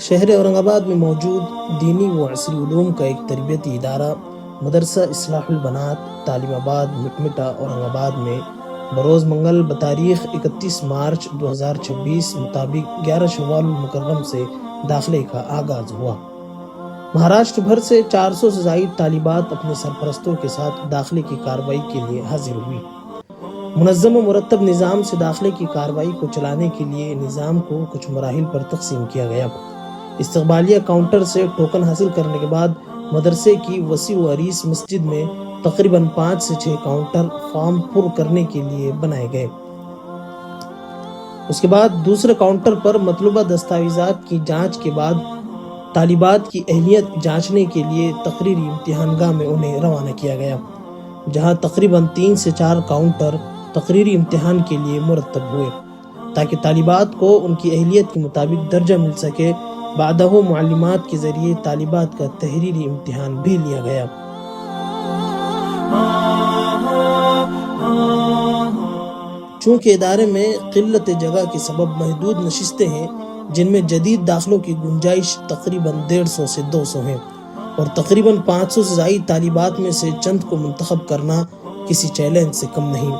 شہر اورنگ آباد میں موجود دینی و عصری علوم کا ایک تربیتی ادارہ مدرسہ اصلاح البنات تعلیم آباد مٹمٹا اورنگ آباد میں بروز منگل بتاریخ 31 مارچ 2026 مطابق 11 شوال المکرم سے داخلے کا آغاز ہوا۔ مہاراشٹر بھر سے 400 سے زائد طالبات اپنے سرپرستوں کے ساتھ داخلے کی کارروائی کے لیے حاضر ہوئی۔ منظم و مرتب نظام سے داخلے کی کارروائی کو چلانے کے لیے نظام کو کچھ مراحل پر تقسیم کیا گیا۔ استقبالیہ کاؤنٹر سے ٹوکن حاصل کرنے کے بعد مدرسے کی وسیع و عریض مسجد میں تقریباً 5 سے 6 کاؤنٹر فارم پر کرنے کے لیے بنائے گئے۔ اس کے بعد دوسرے کاؤنٹر پر مطلوبہ دستاویزات کی جانچ کے بعد طالبات کی اہلیت جانچنے کے لیے تقریری امتحان گاہ میں انہیں روانہ کیا گیا، جہاں تقریباً 3 سے 4 کاؤنٹر تقریری امتحان کے لیے مرتب ہوئے تاکہ طالبات کو ان کی اہلیت کے مطابق درجہ مل سکے۔ بعدہ معلمات کے ذریعے طالبات کا تحریری امتحان بھی لیا گیا۔ چونکہ ادارے میں قلت جگہ کے سبب محدود نشستیں ہیں، جن میں جدید داخلوں کی گنجائش تقریباً 150 سے 200 ہیں، اور تقریباً 500 سے زائد طالبات میں سے چند کو منتخب کرنا کسی چیلنج سے کم نہیں۔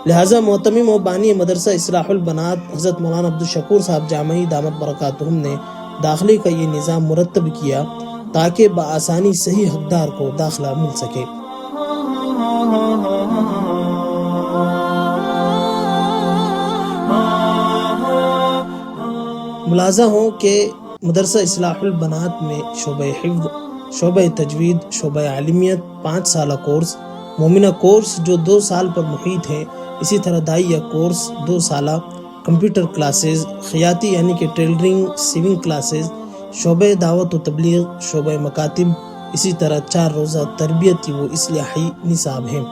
لہٰذا محتمم و بانی مدرسہ اصلاح البنات حضرت مولانا عبدالشکور صاحب جامعی دامت برکاتہم نے داخلے کا یہ نظام مرتب کیا تاکہ بآسانی صحیح حقدار کو داخلہ مل سکے۔ ملاحظہ ہو کہ مدرسہ اصلاح البنات میں شعبہ حفظ، شعبہ تجوید، شعبہ عالمیت 5 سالہ کورس، مومنہ کورس جو 2 سال پر محیط ہے، اسی طرح داعیہ کورس 2 سالہ، کمپیوٹر کلاسز، خیاطی یعنی کہ ٹیلرنگ، سیونگ کلاسز، شعبہ دعوت و تبلیغ، شعبہ مکاتب، اسی طرح 4 روزہ تربیتی و اصلاحی نصاب ہیں۔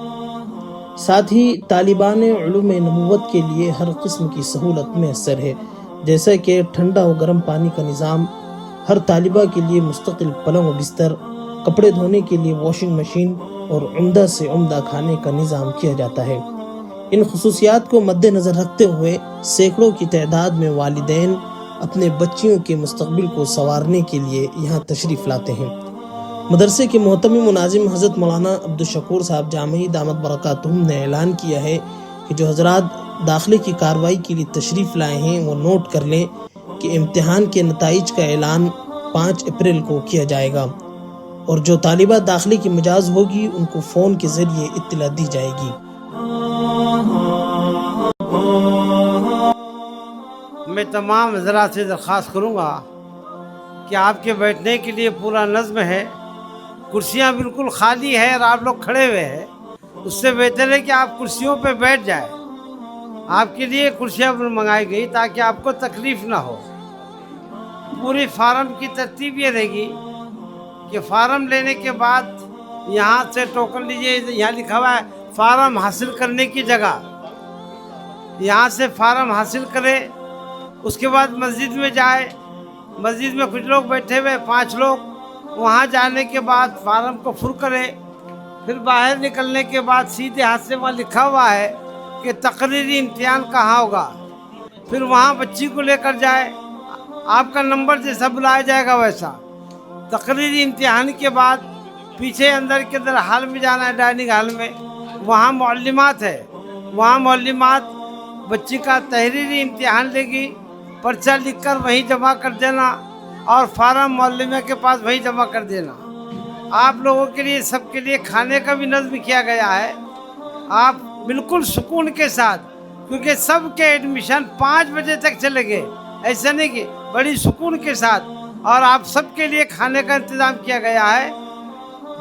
ساتھ ہی طالبان علوم نبوت کے لیے ہر قسم کی سہولت میسر ہے، جیسا کہ ٹھنڈا و گرم پانی کا نظام، ہر طالبہ کے لیے مستقل پلنگ و بستر، کپڑے دھونے کے لیے واشنگ مشین اور عمدہ سے عمدہ کھانے کا نظام کیا جاتا ہے۔ ان خصوصیات کو مد نظر رکھتے ہوئے سینکڑوں کی تعداد میں والدین اپنے بچیوں کے مستقبل کو سنوارنے کے لیے یہاں تشریف لاتے ہیں۔ مدرسے کے محتمم مناظم حضرت مولانا عبدالشکور صاحب جامعی دامت برکاتہم نے اعلان کیا ہے کہ جو حضرات داخلے کی کارروائی کے لیے تشریف لائے ہیں وہ نوٹ کر لیں کہ امتحان کے نتائج کا اعلان 5 اپریل کو کیا جائے گا، اور جو طالبہ داخلے کی مجاز ہوگی ان کو فون کے ذریعے اطلاع دی جائے گی۔ میں تمام حضرات سے درخواست کروں گا کہ آپ کے بیٹھنے کے لیے پورا نظم ہے، کرسیاں بالکل خالی ہے اور آپ لوگ کھڑے ہوئے ہیں، اس سے بہتر ہے کہ آپ کرسیوں پہ بیٹھ جائیں۔ آپ کے لیے کرسیاں منگائی گئی تاکہ آپ کو تکلیف نہ ہو۔ پوری فارم کی ترتیب یہ رہے گی کہ فارم لینے کے بعد یہاں سے ٹوکن لیجیے، یہاں لکھا ہوا ہے فارم حاصل کرنے کی جگہ، یہاں سے فارم حاصل کرے، اس کے بعد مسجد میں جائے، مسجد میں کچھ لوگ بیٹھے ہوئے 5 لوگ، وہاں جانے کے بعد فارم کو پر کرے، پھر باہر نکلنے کے بعد سیدھے ہاتھ سے وہاں لکھا ہوا ہے کہ تقریری امتحان کہاں ہوگا، پھر وہاں بچی کو لے کر جائے، آپ کا نمبر جیسا بلایا جائے گا ویسا۔ تقریری امتحان کے بعد پیچھے اندر کے اندر ہال میں جانا ہے، ڈائننگ ہال میں، وہاں معلمات ہے، وہاں معلمات بچی کا تحریری امتحان لے گی، پرچہ لکھ کر وہیں جمع کر دینا اور فارم معلمہ کے پاس وہیں جمع کر دینا۔ آپ لوگوں کے لیے سب کے لیے کھانے کا بھی نظم کیا گیا ہے، آپ بالکل سکون کے ساتھ، کیونکہ سب کے ایڈمیشن 5 بجے تک چلے گئے، ایسا نہیں کہ بڑی سکون کے ساتھ، اور آپ سب کے لیے کھانے کا انتظام کیا گیا ہے۔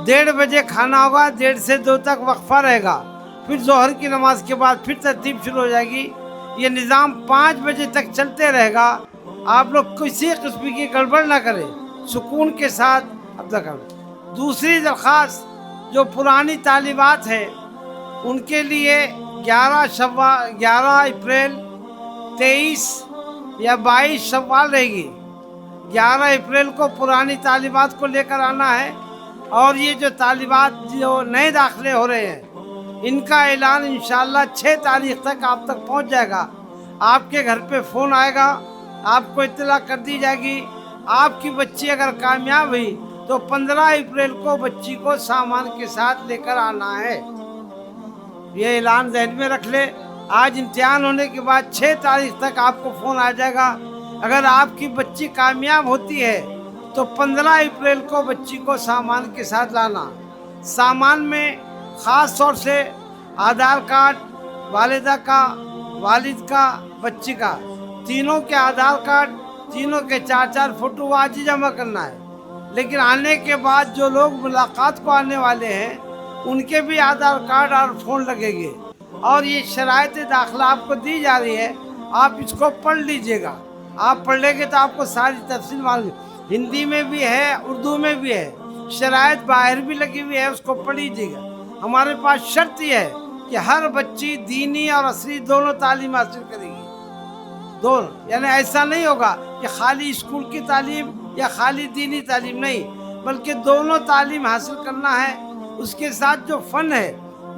1:30 بجے کھانا ہوگا، 1:30 سے 2 تک وقفہ رہے گا، پھر ظہر کی نماز کے بعد پھر ترتیب شروع ہو جائے گی۔ یہ نظام 5 بجے تک چلتے رہے گا، آپ لوگ کسی قسم کی گڑبڑ نہ کریں، سکون کے ساتھ اب تک۔ دوسری درخواست جو پرانی طالبات ہیں ان کے لیے 11 اپریل 23 یا 22 شوال رہے گی۔ 11 اپریل کو پرانی طالبات کو لے کر آنا ہے، اور یہ جو طالبات جو نئے داخلے ہو رہے ہیں ان کا اعلان انشاءاللہ 6 تاریخ تک آپ تک پہنچ جائے گا۔ آپ کے گھر پہ فون آئے گا، آپ کو اطلاع کر دی جائے گی، आपकी बच्ची अगर कामयाब हुई तो 15 अप्रैल को बच्ची को सामान के साथ लेकर आना है। ये ऐलान ज़हन में रख ले। आज इम्तिहान होने के बाद 6 तारीख तक आपको फ़ोन आ जाएगा। अगर आपकी बच्ची कामयाब होती है तो 15 अप्रैल को बच्ची को सामान के साथ लाना। सामान में ख़ास तौर से आधार कार्ड, वालिदा का, वालिद का, बच्ची का, तीनों के आधार कार्ड, तीनों के 4-4 फोटो आज ही जमा करना है। लेकिन आने के बाद जो लोग मुलाकात को आने वाले हैं उनके भी आधार कार्ड और फ़ोन लगेंगे। और ये शराइत दाखिला आपको दी जा रही है, आप इसको पढ़ लीजिएगा। आप पढ़ लेंगे तो आपको सारी तफसील मालूम। हिंदी में भी है, उर्दू में भी है, शराइत बाहर भी लगी हुई है, उसको पढ़ लीजिएगा। हमारे पास शर्त यह है कि हर बच्ची दीनी और असली दोनों तालीम हासिल करेगी, दोनों। यानी ऐसा नहीं होगा कि खाली स्कूल की तालीम या खाली दीनी तालीम, नहीं, बल्कि दोनों तालीम हासिल करना है। उसके साथ जो फ़न है,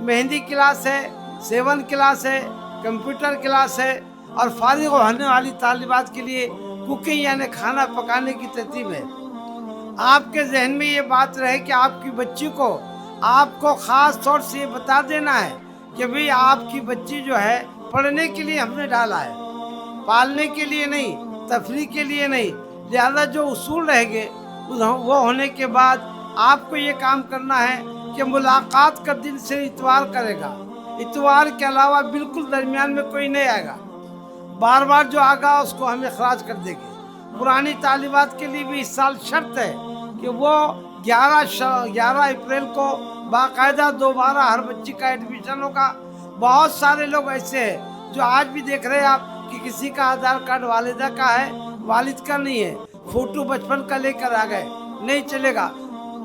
मेहंदी क्लास है, 7 क्लास है, कंप्यूटर क्लास है, और फारिग होने वाली तालिबात के लिए कुकिंग यानी खाना पकाने की तरतीब है। आपके जहन में ये बात रहे कि आपकी बच्ची को आपको ख़ास तौर से ये बता देना है कि भाई आपकी बच्ची जो है पढ़ने के लिए हमने डाला है, पालने के लिए नहीं, तफरीह के लिए नहीं। लिहाजा जो उसूल रहेंगे वो होने के बाद आपको ये काम करना है कि मुलाकात का दिन से इतवार करेगा। इतवार के अलावा बिल्कुल दरमियान में कोई नहीं आएगा। बार बार जो आगा उसको हम इखराज कर देंगे। पुरानी तालिबात के लिए भी इस साल शर्त है कि वो 11 अप्रैल को बाकायदा दोबारा हर बच्ची का एडमिशन होगा। बहुत सारे लोग ऐसे हैं जो आज भी देख रहे हैं आप कि किसी का आधार कार्ड वालिदा का है, वालिद का नहीं है, फ़ोटो बचपन का लेकर आ गए। नहीं चलेगा,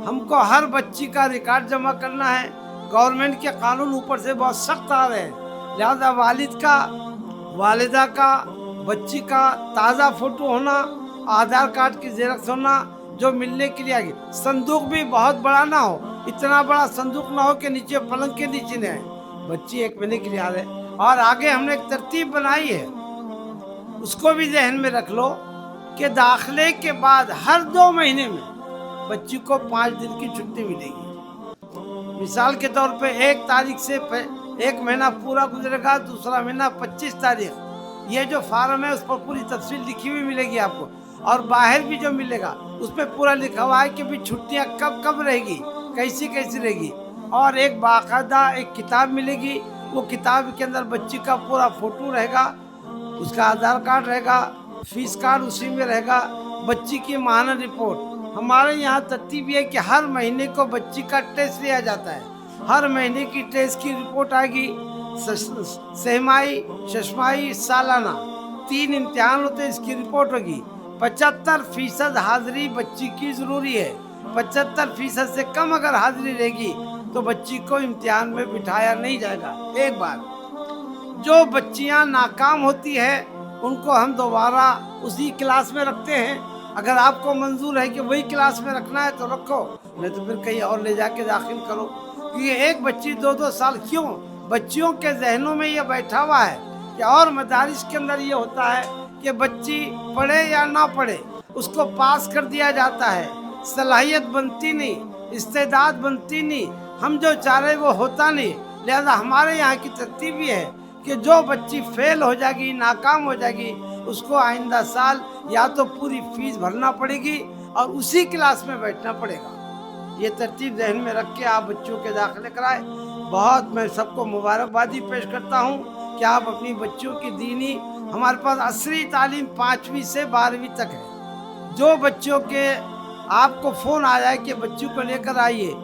हमको हर बच्ची का रिकॉर्ड जमा करना है। गवर्नमेंट के कानून ऊपर से बहुत सख्त आ रहे हैं। लिहाजा वालिद का, वालिदा का, बच्ची का ताज़ा फ़ोटो होना, आधार कार्ड की ज़ेरॉक्स होना, जो मिलने के लिए आगे। संदूक भी बहुत बड़ा ना हो, इतना बड़ा संदूक ना हो कि नीचे पलंग के नीचे न आए। बच्ची 1 महीने के लिए आ रहे। और आगे हमने एक तरतीब बनाई है, उसको भी जहन में रख लो कि दाखिले के बाद हर 2 महीने में बच्ची को 5 दिन की छुट्टी मिलेगी। मिसाल के तौर पे 1 तारीख से 1 महीना पूरा गुजरेगा, दूसरा महीना 25 तारीख। ये जो फार्म है उस पर पूरी तफसील लिखी हुई मिलेगी आपको। और बाहर भी जो मिलेगा उसमें पूरा लिखा हुआ है कि भी छुट्टियाँ कब कब रहेगी, कैसी कैसी रहेगी। और एक बाकायदा एक किताब मिलेगी, वो किताब के अंदर बच्ची का पूरा फ़ोटो रहेगा, उसका आधार कार्ड रहेगा, फीस कार्ड उसी में रहेगा, बच्ची की माहाना रिपोर्ट। हमारे यहाँ तरतीब ये है कि हर महीने को बच्ची का टेस्ट लिया जाता है। हर महीने की टेस्ट की रिपोर्ट आएगी, सहमाई, शशमाई, सालाना 3 इम्तिहान होते हैं, इसकी रिपोर्ट होगी। 75% हाजिरी बच्ची की ज़रूरी है। 75% से कम अगर हाजिरी रहेगी तो बच्ची को इम्तिहान में बिठाया नहीं जाएगा। एक बार जो बच्चियां नाकाम होती है उनको हम दोबारा उसी क्लास में रखते हैं। अगर आपको मंजूर है कि वही क्लास में रखना है तो रखो, नहीं तो फिर कहीं और ले जाके दाखिल करो। क्योंकि एक बच्ची 2-2 साल क्यों, बच्चियों के जहनों में ये बैठा हुआ है कि और मदारिस के अंदर ये होता है कि बच्ची पढ़े या ना पढ़े उसको पास कर दिया जाता है, सलाहियत बनती नहीं, इस्तेदाद बनती नहीं, हम जो चाह रहे वो होता नहीं। लिहाजा हमारे यहाँ की तरतीब ये है कि जो बच्ची फेल हो जाएगी, नाकाम हो जाएगी, उसको आइंदा साल या तो पूरी फीस भरना पड़ेगी और उसी क्लास में बैठना पड़ेगा। ये तरतीब जहन में रख के आप बच्चों के दाखिले कराएं। बहुत मैं सबको मुबारकबादी पेश करता हूँ कि आप अपनी बच्चों की दीनी, हमारे पास असली तालीम 5वीं से 12वीं तक है। जो बच्चों के आपको फ़ोन आया है कि बच्चों को लेकर आइए,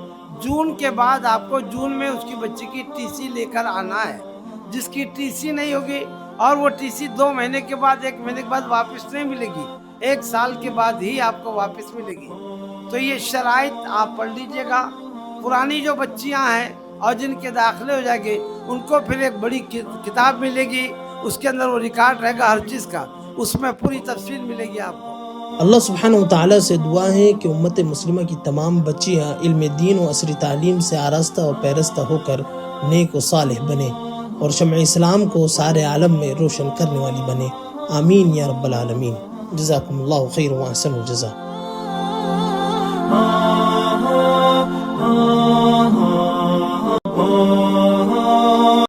जून के बाद आपको जून में उसकी बच्ची की टीसी लेकर आना है। जिसकी टीसी नहीं होगी और वो टीसी 2 महीने के बाद, 1 महीने के बाद वापस नहीं मिलेगी, 1 साल के बाद ही आपको वापस मिलेगी। तो ये शराइत आप पढ़ लीजिएगा। पुरानी जो बच्चियां हैं और जिनके दाखिले हो जाएंगे उनको फिर एक बड़ी किताब मिलेगी, उसके अंदर वो रिकॉर्ड रहेगा हर चीज़ का, उसमें पूरी तफसील मिलेगी आपको। अल्लाह सुब्हानहू व तआला से दुआ है कि उम्मत मुस्लिमा की तमाम बच्चियाँ इल्म दीन व असरी तालीम से आरास्ता और पैरस्ता होकर नेक व सालिह बने और शम्अ इस्लाम को सारे आलम में रोशन करने वाली बने। आमीन या रब्बल आलमीन। جزاکم اللہ خیر و احسن الجزا.